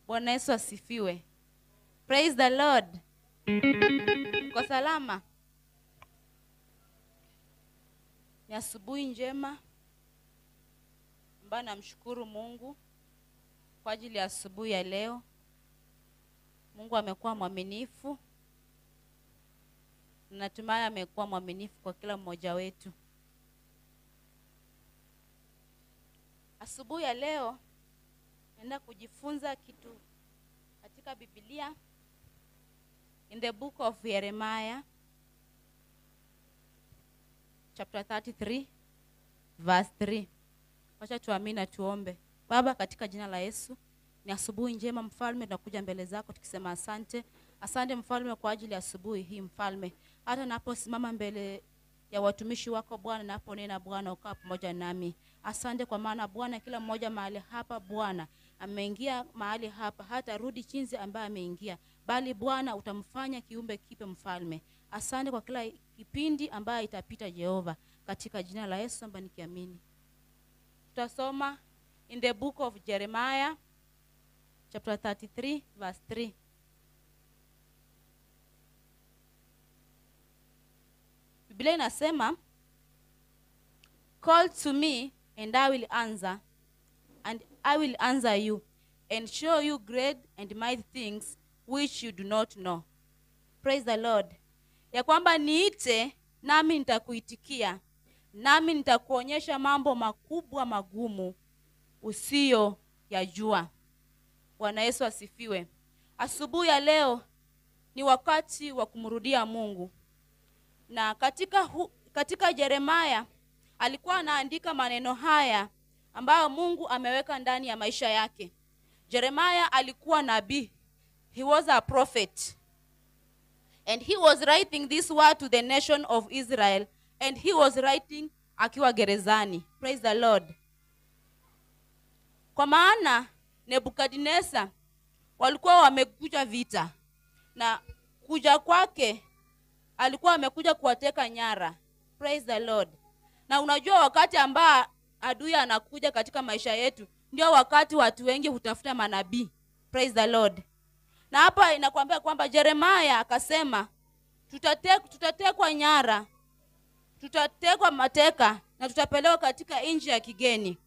Bwana Yesu asifiwe. Praise the Lord. Kwa salama. Ni asubuhi njema ambayo namshukuru Mungu kwa ajili ya asubuhi ya leo. Mungu amekuwa mwaminifu. Natumai amekuwa mwaminifu kwa kila mmoja wetu. Asubuhi ya leo naenda kujifunza kitu katika Biblia, in the book of Jeremiah chapter 33 verse 3. Wacha tuamini na tuombe. Baba, katika jina la Yesu, ni asubuhi njema mfalme, tunakuja mbele zako tukisema asante. Asante mfalme kwa ajili ya asubuhi hii mfalme. Hata naposimama mbele ya watumishi wako Bwana, naponena Bwana ukaa pamoja nami. Asante kwa maana Bwana kila mmoja mahali hapa Bwana ameingia mahali hapa, hata rudi chinzi ambaye ameingia, bali Bwana utamfanya kiumbe kipe mfalme. Asante kwa kila kipindi ambaye itapita Jehova, katika jina la Yesu amba nikiamini. Tutasoma in the book of Jeremiah chapter 33 verse 3. Biblia inasema, call to me and I will answer, and I will answer you and show you great and mighty things which you do not know. Praise the Lord. Ya kwamba niite nami nitakuitikia, nami nitakuonyesha mambo makubwa magumu usiyo yajua. Bwana Yesu asifiwe. Asubuhi ya leo ni wakati wa kumrudia Mungu. Na katika Jeremiah alikuwa anaandika maneno haya ambayo Mungu ameweka ndani ya maisha yake. Jeremiah alikuwa nabii. He was a prophet. And he was writing this word to the nation of Israel. And he was writing akiwa gerezani. Praise the Lord. Kwa maana Nebukadneza walikuwa wamekuja vita. Na kuja kwake alikuwa amekuja kuwateka nyara. Praise the Lord. Na unajua wakati ambao adui anakuja katika maisha yetu, ndio wakati watu wengi hutafuta manabii. Praise the Lord. Na hapa inakwambia kwamba Jeremiah akasema tutatekwa nyara, tutatekwa mateka na tutapelekwa katika nchi ya kigeni.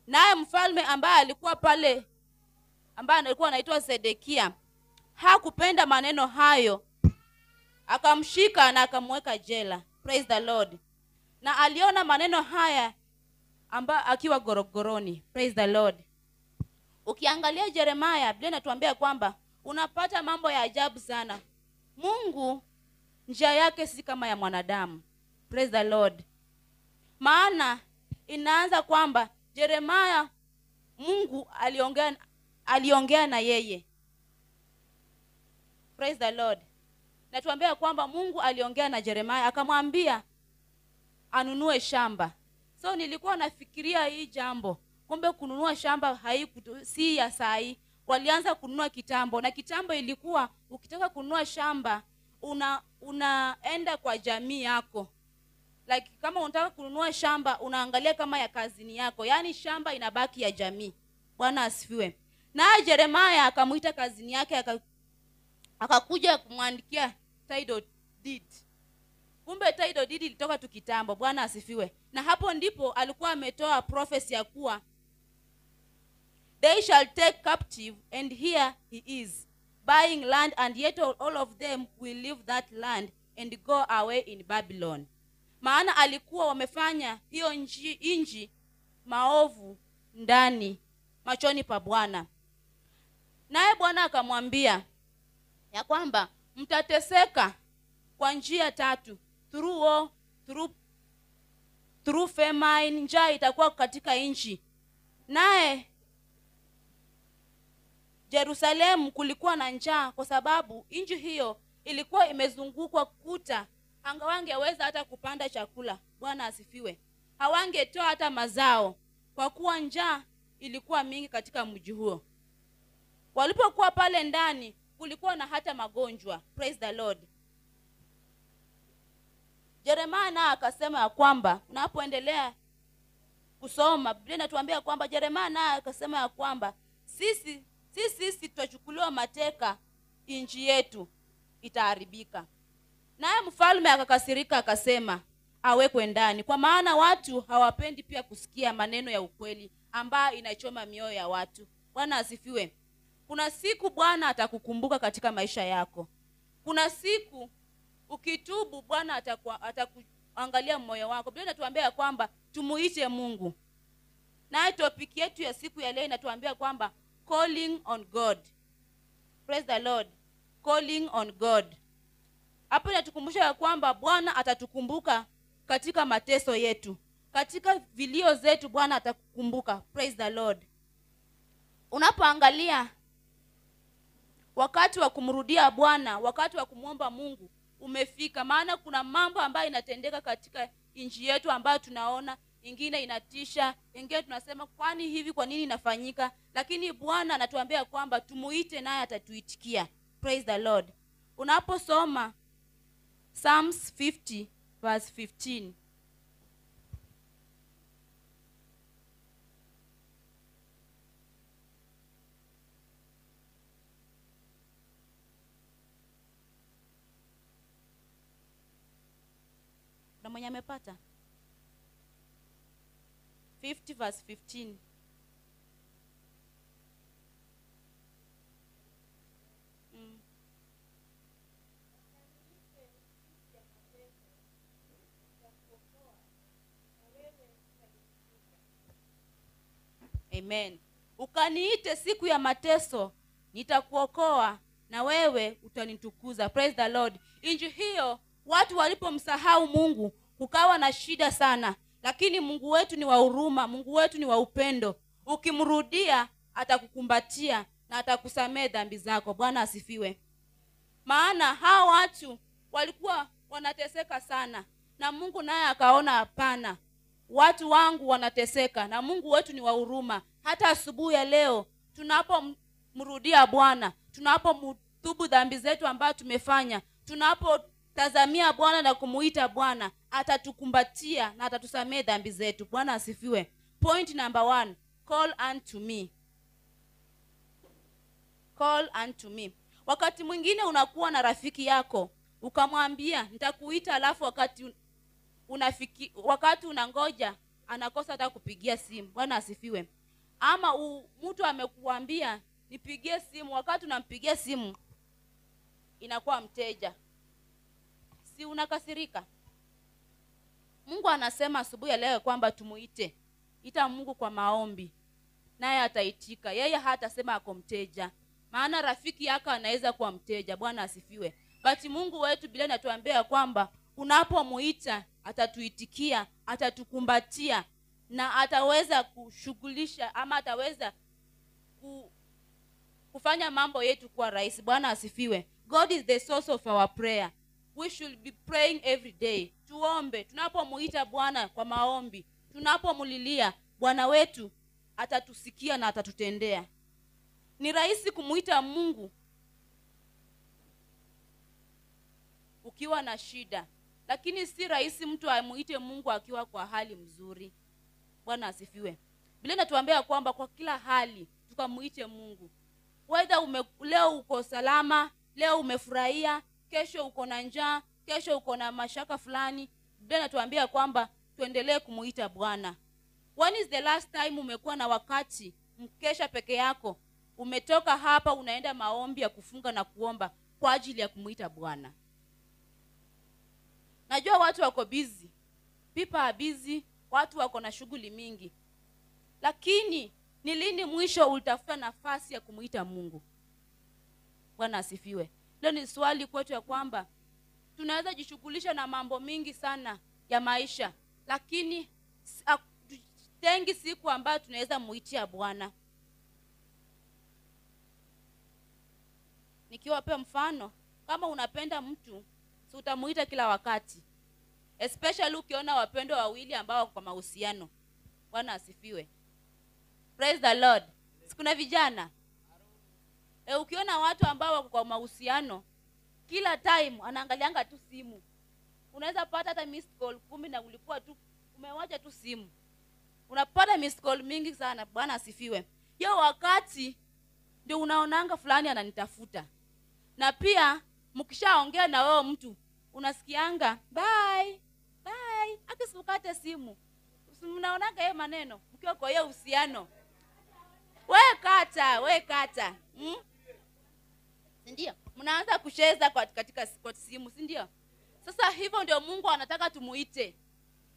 Naye mfalme ambaye alikuwa pale, ambaye alikuwa anaitwa Sedekia, hakupenda maneno hayo. Akamshika na akamweka jela. Praise the Lord. Na aliona maneno haya akiwa gorogoroni. Praise the Lord. Ukiangalia Jeremiah, Biblia inatuambia kwamba unapata mambo ya ajabu sana. Mungu njia yake si kama ya mwanadamu. Praise the Lord. Maana inaanza kwamba Jeremiah, Mungu aliongea na yeye. Praise the Lord. Natuambia kwamba Mungu aliongea na Jeremiah akamwambia anunue shamba. So nilikuwa nafikiria hii jambo, kumbe kununua shamba si ya sai. Walianza kununua kitambo, na kitambo ilikuwa ukitaka kununua shamba unaenda kwa jamii yako. Like kama unataka kununua shamba unaangalia kama ya kazini yako, yani shamba inabaki ya jamii. Bwana asifiwe. Na Jeremiah akamuita kazini yake, akakuja kumwandikia title deed. Kumbe title deed ilitoka tu kitambo. Bwana asifiwe. Na hapo ndipo alikuwa ametoa prophecy ya kuwa they shall take captive, and here he is buying land, and yet all of them will leave that land and go away in Babylon. Maana alikuwa wamefanya hiyo nchi maovu ndani machoni pa Bwana. Naye Bwana akamwambia ya kwamba mtateseka kwa njia tatu: through famine, njaa itakuwa katika nchi. Naye Jerusalemu kulikuwa na njaa kwa sababu nchi hiyo ilikuwa imezungukwa kuta, hawangeweza hata kupanda chakula. Bwana asifiwe. Hawangetoa hata mazao kwa kuwa njaa ilikuwa mingi katika mji huo. Walipokuwa pale ndani kulikuwa na hata magonjwa. Praise the Lord. Jeremiah na akasema ya kwamba, unapoendelea kusoma Biblia inatuambia kwamba Jeremiah na akasema ya kwamba sisi sisi tutachukuliwa mateka, nchi yetu itaharibika. Naye mfalme akakasirika akasema awekwe ndani, kwa maana watu hawapendi pia kusikia maneno ya ukweli ambayo inachoma mioyo ya watu. Bwana asifiwe. Kuna siku Bwana atakukumbuka katika maisha yako. Kuna siku ukitubu Bwana atakuangalia moyo wako. Biblia inatuambia kwamba tumuite Mungu. Na topic yetu ya siku ya leo inatuambia kwamba calling on God. Praise the Lord. Calling on God. Hapo inatukumbusha ya kwamba Bwana atatukumbuka katika mateso yetu. Katika vilio zetu Bwana atakukumbuka. Praise the Lord. Unapoangalia wakati wa kumrudia Bwana, wakati wa kumuomba Mungu umefika. Maana kuna mambo ambayo inatendeka katika nchi yetu ambayo tunaona, ingine inatisha, ingine tunasema kwani hivi, kwa nini inafanyika? Lakini Bwana anatuambia kwamba tumuite naye atatuitikia. Praise the Lord. Unaposoma Psalms 50 verse 15. Na mwenye amepata 50 verse 15. Amen. Ukaniite siku ya mateso, nitakuokoa na wewe utanitukuza. Praise the Lord. Inji hiyo watu walipomsahau Mungu kukawa na shida sana, lakini Mungu wetu ni wa huruma, Mungu wetu ni wa upendo. Ukimrudia atakukumbatia na atakusamehe dhambi zako. Bwana asifiwe. Maana hao watu walikuwa wanateseka sana, na Mungu naye akaona hapana, watu wangu wanateseka na Mungu wetu ni wa huruma. Hata asubuhi ya leo tunapomrudia Bwana, tunapomtubu dhambi zetu ambazo tumefanya, tunapotazamia Bwana na kumuita Bwana, atatukumbatia na atatusamehe dhambi zetu. Bwana asifiwe. Point number 1, call unto me. Call unto me. Wakati mwingine unakuwa na rafiki yako, ukamwambia nitakuita, alafu wakati unangoja anakosa hata kupigia simu. Bwana asifiwe. Ama mtu amekuambia nipigie simu, wakati unampigia simu inakuwa mteja. Si unakasirika? Mungu anasema asubuhi ya leo kwamba tumuite. Ita Mungu kwa maombi naye ataitika. Yeye hatasema ako mteja, maana rafiki yako anaweza kuwa mteja. Bwana asifiwe. But Mungu wetu Biblia inatuambia kwamba unapomuita atatuitikia, atatukumbatia na ataweza kushughulisha ama ataweza kufanya mambo yetu kuwa rahisi. Bwana asifiwe. God is the source of our prayer. We should be praying every day. Tuombe. Tunapomuita Bwana kwa maombi, tunapomulilia, Bwana wetu atatusikia na atatutendea. Ni rahisi kumuita Mungu ukiwa na shida, lakini si rahisi mtu amuite Mungu akiwa kwa hali mzuri. Bwana asifiwe. Biblia inatuambia kwamba kwa kila hali tukamuite Mungu. Whether leo uko salama, leo umefurahia, kesho uko na njaa, kesho uko na mashaka fulani, Biblia inatuambia kwamba tuendelee kumuita Bwana. When is the last time umekuwa na wakati mkesha peke yako, umetoka hapa unaenda maombi ya kufunga na kuomba kwa ajili ya kumuita Bwana? Najua watu wako busy. People are busy. Watu wako na shughuli mingi. Lakini ni lini mwisho ulitafuta nafasi ya kumuita Mungu? Bwana asifiwe. Leo ni swali kwetu ya kwamba tunaweza jishughulisha na mambo mingi sana ya maisha, lakini tengi siku ambayo tunaweza muitia Bwana. Nikiwapea mfano, kama unapenda mtu, si utamuita kila wakati. Especially ukiona wapendwa wawili ambao wako kwa mahusiano. Bwana asifiwe. Praise the Lord. Sikuna vijana. Ukiona watu ambao wako kwa mahusiano, kila time anaangalianga tu simu. Unaweza pata hata missed call 10 na ulikuwa tu umewacha tu simu. Unapata missed call mingi sana. Bwana asifiwe. Hiyo wakati ndio unaonanga fulani ananitafuta. Na pia mkishaongea na wewe mtu unasikianga bye bye, akisikate simu. Mnaonaga yeye maneno mkiwa kwa hiyo uhusiano. We kata. Ndio mnaanza kucheza katika simu, si ndio? Sasa hivyo ndio Mungu anataka tumuite.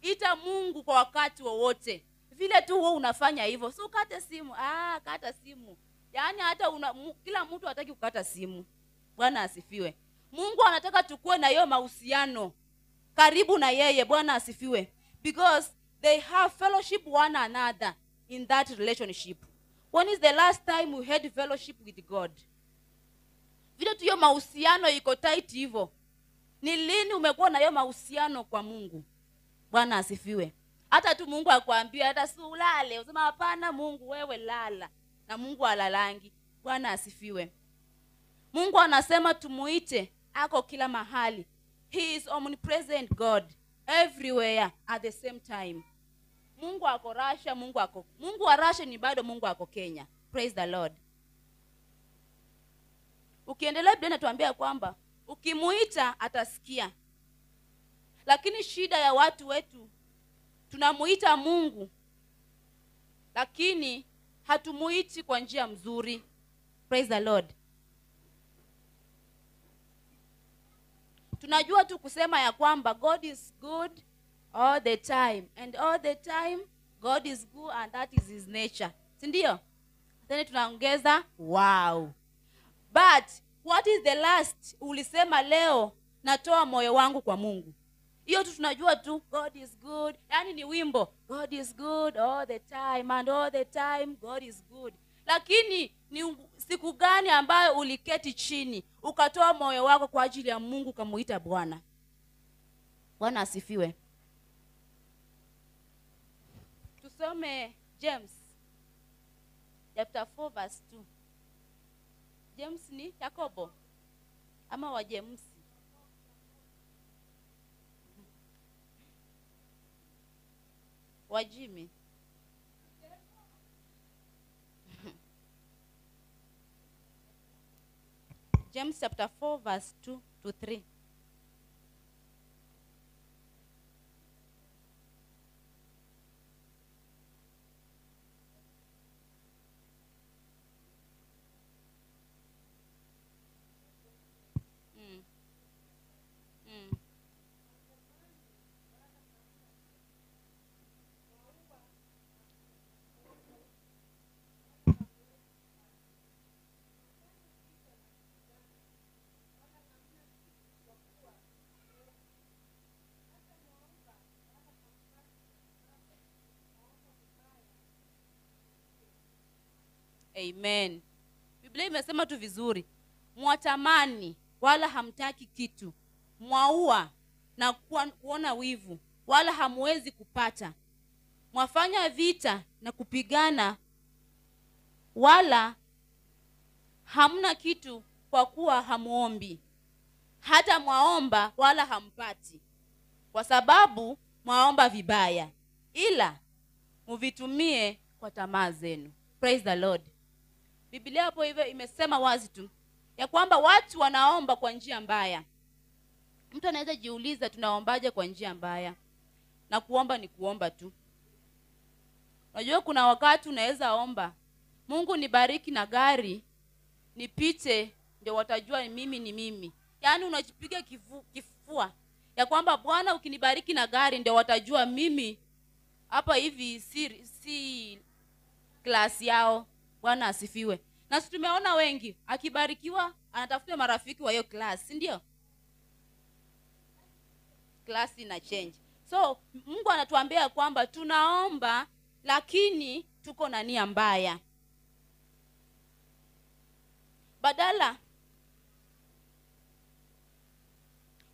Ita Mungu kwa wakati wowote. Vile tu wewe unafanya hivyo, si ukate simu. Kata simu. Yaani hata kila mtu hataki kukata simu. Bwana asifiwe. Mungu anataka tukue na hiyo mahusiano karibu na yeye. Bwana asifiwe. Because they have fellowship one another in that relationship. When is the last time we had fellowship with God? Vile tu hiyo mahusiano iko tight hivyo. Ni lini umekuwa na hiyo mahusiano kwa Mungu? Bwana asifiwe. Hata tu Mungu akwambia hata si ulale, usema hapana Mungu wewe lala. Na Mungu alalangi. Bwana asifiwe. Mungu anasema tumuite, ako kila mahali. He is omnipresent God, everywhere at the same time. Mungu ako Russia, Mungu wa Russia ni bado Mungu ako Kenya. Praise the Lord. Ukiendelea Biblia inatuambia kwamba ukimuita atasikia. Lakini shida ya watu wetu, tunamuita Mungu lakini hatumuiti kwa njia mzuri. Praise the Lord. Tunajua tu kusema ya kwamba God is good all the time, and all the time God is good, and that is his nature. Si ndio? Then tunaongeza wow. But what is the last ulisema leo natoa moyo wangu kwa Mungu? Hiyo tu tunajua tu God is good. Yaani ni wimbo God is good all the time, and all the time God is good. Lakini ni siku gani ambayo uliketi chini ukatoa moyo wako kwa ajili ya Mungu kamuita Bwana? Bwana asifiwe. Tusome James chapter 4 verse 2. James ni Yakobo ama wa James? Wa Jimmy. James chapter 4 verse 2 to 3. Amen. Biblia imesema tu vizuri. Mwatamani wala hamtaki kitu. Mwaua na kuona wivu wala hamwezi kupata. Mwafanya vita na kupigana wala hamna kitu kwa kuwa hamuombi. Hata mwaomba wala hampati, kwa sababu mwaomba vibaya, ila muvitumie kwa tamaa zenu. Praise the Lord. Biblia hapo hivyo imesema wazi tu ya kwamba watu wanaomba kwa njia mbaya. Mtu anaweza jiuliza tunaombaje kwa njia mbaya? Na kuomba ni kuomba tu. Unajua kuna wakati unaweza omba, Mungu nibariki na gari nipite ndio watajua mimi ni mimi. Yaani unajipiga kifua ya kwamba Bwana ukinibariki na gari ndio watajua mimi hapa hivi si klasi yao. Bwana asifiwe. Na sisi tumeona wengi akibarikiwa anatafuta marafiki wa hiyo class, si ndio? Class ina change. So Mungu anatuambia kwamba tunaomba lakini tuko na nia mbaya. Badala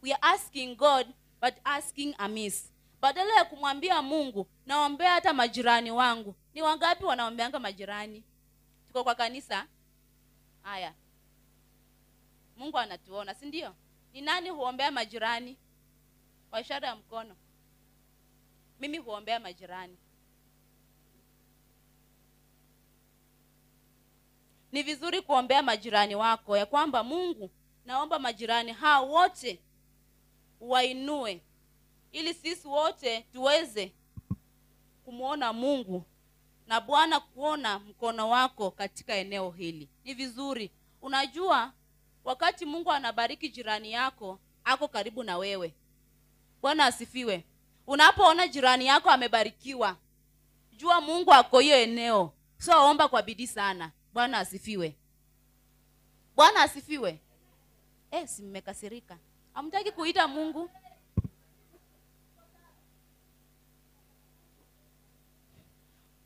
we are asking God but asking amiss. Badala ya kumwambia Mungu naombea hata majirani wangu. Ni wangapi wanaombeanga majirani? Tuko kwa kanisa. Haya. Mungu anatuona, si ndio? Ni nani huombea majirani? Kwa ishara ya mkono. Mimi huombea majirani. Ni vizuri kuombea majirani wako ya kwamba Mungu, naomba majirani hao wote wainue, ili sisi wote tuweze kumuona Mungu na Bwana kuona mkono wako katika eneo hili. Ni vizuri. Unajua wakati Mungu anabariki jirani yako, ako karibu na wewe. Bwana asifiwe. Unapoona jirani yako amebarikiwa, jua Mungu ako hiyo eneo. So omba kwa bidii sana. Bwana asifiwe. Bwana asifiwe. Si mmekasirika. Hamtaki kuita Mungu?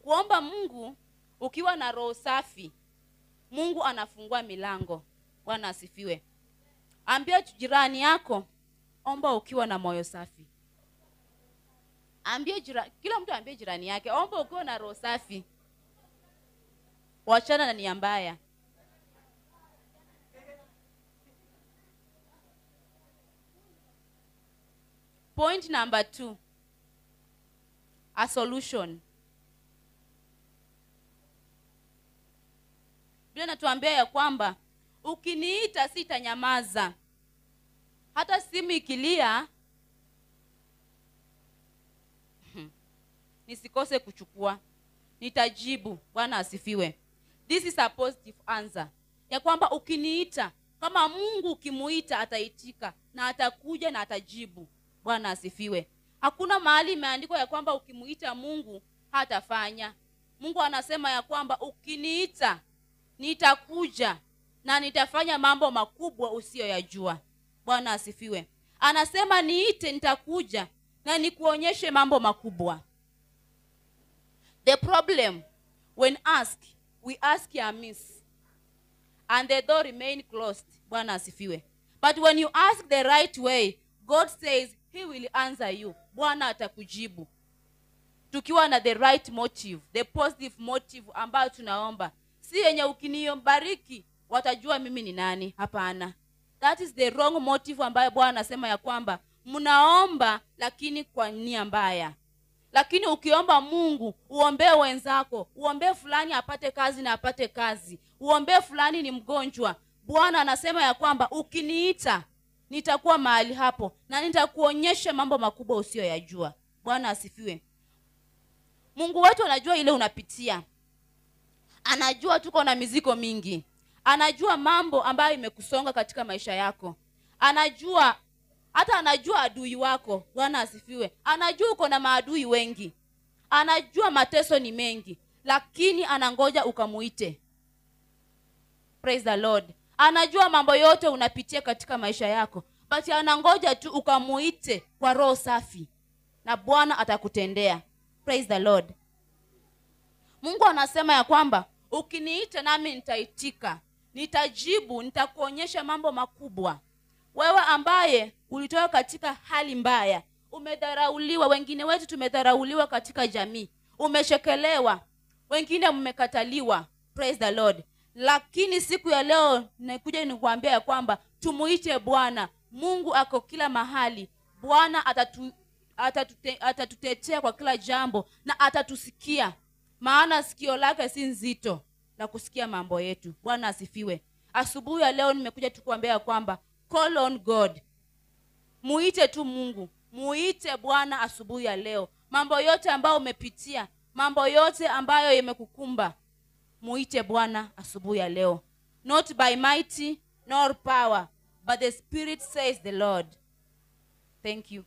Kuomba Mungu ukiwa na roho safi, Mungu anafungua milango. Bwana asifiwe. Ambia jirani yako, omba ukiwa na moyo safi. Kila mtu ambie jirani yake, omba ukiwa na roho safi. Wachana na nia mbaya. Point number 2. A solution. Biblia inatuambia ya kwamba ukiniita sitanyamaza. Hata simu ikilia nisikose kuchukua, nitajibu. Bwana asifiwe. This is a positive answer. Ya kwamba ukiniita, kama Mungu ukimuita ataitika na atakuja na atajibu. Bwana asifiwe. Hakuna mahali imeandikwa ya kwamba ukimuita Mungu hatafanya. Mungu anasema ya kwamba ukiniita nitakuja na nitafanya mambo makubwa usiyoyajua. Bwana asifiwe. Anasema niite, nitakuja na nikuonyeshe mambo makubwa. The problem when we ask amiss and the door remain closed. Bwana asifiwe. But when you ask the right way, God says he will answer you. Bwana atakujibu. Tukiwa na the right motive, the positive motive ambayo tunaomba. Si yenye ukiniombariki watajua mimi ni nani. Hapana. That is the wrong motive ambayo Bwana anasema ya kwamba mnaomba lakini kwa nia mbaya. Lakini ukiomba Mungu, uombee wenzako, uombee fulani apate kazi na apate kazi, uombee fulani ni mgonjwa, Bwana anasema ya kwamba ukiniita nitakuwa mahali hapo na nitakuonyesha mambo makubwa usiyoyajua. Bwana asifiwe. Mungu wetu anajua ile unapitia. Anajua tuko na mizigo mingi. Anajua mambo ambayo imekusonga katika maisha yako. Anajua adui wako. Bwana asifiwe. Anajua uko na maadui wengi. Anajua mateso ni mengi, lakini anangoja ukamuite. Praise the Lord. Anajua mambo yote unapitia katika maisha yako, but anangoja tu ukamuite kwa roho safi na Bwana atakutendea. Praise the Lord. Mungu anasema ya kwamba ukiniita nami nitaitika, nitajibu, nitakuonyesha mambo makubwa. Wewe ambaye ulitoka katika hali mbaya, umedharauliwa, wengine wetu tumedharauliwa katika jamii, umeshekelewa, wengine mmekataliwa. Praise the Lord. Lakini siku ya leo nakuja nikuambia ya kwamba tumuite Bwana. Mungu ako kila mahali. Bwana atatutetea kwa kila jambo na atatusikia. Maana sikio lake si nzito la kusikia mambo yetu. Bwana asifiwe. Asubuhi ya leo nimekuja tukuambia kwamba call on God. Muite tu Mungu. Muite Bwana asubuhi ya leo. Mambo yote ambayo umepitia, mambo yote ambayo yamekukumba, muite Bwana asubuhi ya leo. Not by mighty nor power, but the Spirit says the Lord. Thank you.